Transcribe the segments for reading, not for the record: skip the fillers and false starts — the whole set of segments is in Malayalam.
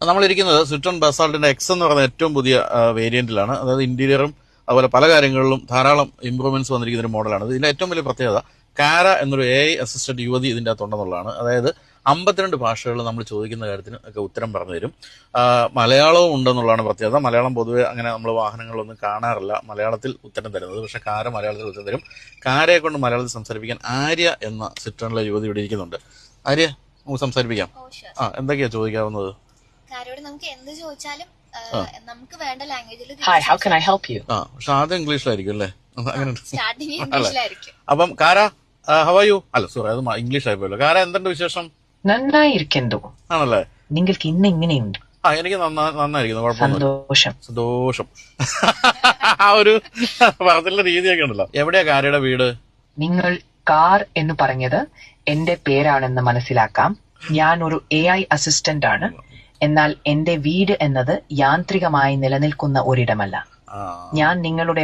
നമ്മളിരിക്കുന്നത് സിട്രോൺ ബസാൾട്ടിന്റെ എക്സ് എന്ന് പറയുന്ന ഏറ്റവും പുതിയ വേരിയന്റിലാണ്. അതായത് ഇന്റീരിയറും അതുപോലെ പല കാര്യങ്ങളിലും ധാരാളം ഇംപ്രൂവ്മെന്റ്സ് വന്നിരിക്കുന്ന ഒരു മോഡലാണ്. ഇതിന്റെ ഏറ്റവും വലിയ പ്രത്യേകത കാര എന്നൊരു AI അസിസ്റ്റന്റ് യുവതി ഇതിന്റെ അകത്തുണ്ടെന്നുള്ളതാണ്. അതായത് 52 ഭാഷകളിൽ നമ്മൾ ചോദിക്കുന്ന കാര്യത്തിന് ഒക്കെ ഉത്തരം പറഞ്ഞു തരും. മലയാളവും ഉണ്ടെന്നുള്ളതാണ് പ്രത്യേകത. മലയാളം പൊതുവെ അങ്ങനെ നമ്മൾ വാഹനങ്ങളിലൊന്നും കാണാറില്ല മലയാളത്തിൽ ഉത്തരം തരുന്നത്. പക്ഷെ കാര മലയാളത്തിൽ ഉത്തരം തരും. കാരയെ കൊണ്ട് മലയാളത്തിൽ സംസാരിപ്പിക്കാൻ ആര്യ എന്ന സിട്രോണിലെ യുവതി ഇവിടെ ഇരിക്കുന്നുണ്ട്. ആര്യ, നമുക്ക് സംസാരിപ്പിക്കാം. എന്തൊക്കെയാ ചോദിക്കാവുന്നത്? നമുക്ക് എന്ത് ചോദിച്ചാലും നമുക്ക് വേണ്ട ലാംഗ്വേജിൽ. Hi, how can I help you? പക്ഷെ ആദ്യം ഇംഗ്ലീഷിലായിരിക്കും അല്ലേ? സ്റ്റാർട്ടിങ് ഇംഗ്ലീഷിലായിരിക്കും. അപ്പം കാര, ഹൗ ആർ യു? അല്ല സോറി, അത് ഇംഗ്ലീഷ് ആയിപ്പോയല്ലോ. കാര, എന്തുണ്ട് വിശേഷം? നന്നായിരിക്കുന്നു. ആണല്ലേ? നിങ്ങൾക്ക് ഇന്ന് എങ്ങനെയുണ്ട്? എനിക്ക് നന്നായിരിക്കുന്നു, കുഴപ്പമൊന്നുമില്ല. സന്തോഷം. സന്തോഷം. ആ ഒരു പറഞ്ഞിട്ടുള്ള രീതിയൊക്കെ ഉണ്ടല്ലോ. എവിടെയാ കാരയുടെ വീട്? നിങ്ങൾ കാർ എന്ന് പറഞ്ഞത് എന്റെ പേരാണെന്ന് മനസ്സിലാക്കാം. ഞാൻ ഒരു AI അസിസ്റ്റന്റ് ആണ്. എന്നാൽ എന്റെ വീട് എന്നത് യാന്ത്രികമായി നിലനിൽക്കുന്ന ഒരിടമല്ല. ഞാൻ നിങ്ങളുടെ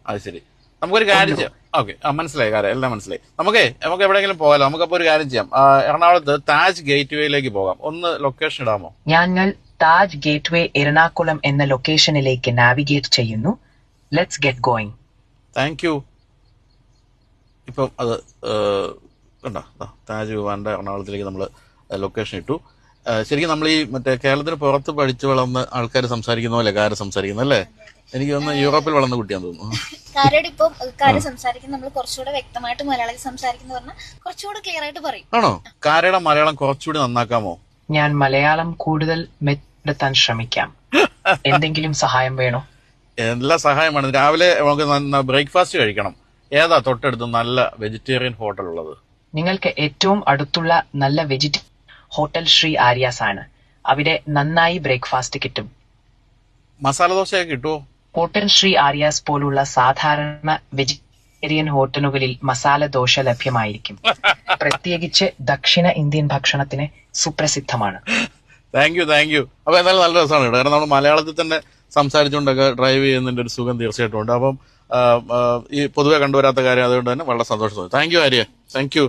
അത് ശരി, നമുക്കൊരു കാര്യം ചെയ്യാം. ഓക്കെ, മനസ്സിലായി കാര്യം, എല്ലാം മനസ്സിലായി. നമുക്ക് എവിടെയെങ്കിലും പോകാലോ. നമുക്കപ്പോ ഒരു കാര്യം ചെയ്യാം. എറണാകുളത്ത് താജ് ഗേറ്റ് വേയിലേക്ക് പോകാം. ഒന്ന് ലൊക്കേഷൻ ഇടാമോ? ഞങ്ങൾ താജ് ഗേറ്റ് വേ എറണാകുളം എന്ന ലൊക്കേഷനിലേക്ക് നാവിഗേറ്റ് ചെയ്യുന്നു. Let's get going. Thank you. ഇപ്പം അത് കണ്ടോ, താജ് വിമാന്റെ എറണാകുളത്തിലേക്ക് നമ്മൾ ലൊക്കേഷൻ ഇട്ടു. ശരിക്കും നമ്മൾ ഈ മറ്റേ കേരളത്തിന് പുറത്ത് പഠിച്ചു വളർന്ന ആൾക്കാർ സംസാരിക്കുന്ന പോലെ കാര്യം സംസാരിക്കുന്നു അല്ലേ? എനിക്ക് തോന്നുന്നു യൂറോപ്പിൽ വളർന്ന കുട്ടിയാന്ന് തോന്നുന്നു. കാര്യം ഇപ്പം കാര്യം സംസാരിക്കുന്ന നമ്മൾ കുറച്ചുകൂടെ വ്യക്തമായിട്ട് മലയാളത്തിൽ സംസാരിക്കുന്ന പറഞ്ഞാൽ കുറച്ചുകൂടെ ക്ലിയർ ആയിട്ട് പറയും. ആണോ? കാരയുടെ മലയാളം കുറച്ചുകൂടി നന്നാക്കാമോ? ഞാൻ മലയാളം കൂടുതൽ മെച്ചപ്പെടുത്താൻ ശ്രമിക്കാം. എന്തെങ്കിലും സഹായം വേണോ? എല്ലാ സഹായമാണ്. രാവിലെ നമുക്ക് ബ്രേക്ക്ഫാസ്റ്റ് കഴിക്കണം. ഏതാ തൊട്ടടുത്ത് നല്ല വെജിറ്റേറിയൻ ഹോട്ടൽ ഉള്ളത്? നിങ്ങൾക്ക് ഏറ്റവും അടുത്തുള്ള നല്ല വെജിറ്റേറിയൻ ഹോട്ടൽ ശ്രീ ആര്യാസ് ആണ്. അവിടെ നന്നായി ബ്രേക്ക്ഫാസ്റ്റ് കിട്ടും. മസാല ദോശയൊക്കെ കിട്ടുമോ? ഹോട്ടൽ ശ്രീ ആര്യാസ് പോലുള്ള സാധാരണ വെജിറ്റേറിയൻ ഹോട്ടലുകളിൽ മസാല ദോശ ലഭ്യമായിരിക്കും. പ്രത്യേകിച്ച് ദക്ഷിണ ഇന്ത്യൻ ഭക്ഷണത്തിന് സുപ്രസിദ്ധമാണ്. Thank you. അപ്പൊ എന്തായാലും നല്ല രസമാണ് കേട്ടോ. കാരണം നമ്മൾ മലയാളത്തിൽ തന്നെ സംസാരിച്ചുകൊണ്ടൊക്കെ ഡ്രൈവ് ചെയ്യുന്നതിന്റെ ഒരു സുഖം തീർച്ചയായിട്ടും ഉണ്ട്. അപ്പം ഈ പൊതുവെ കണ്ടുവരാത്ത കാര്യം അതുകൊണ്ട് തന്നെ വളരെ സന്തോഷം തോന്നി. Thank you Arya. Thank you.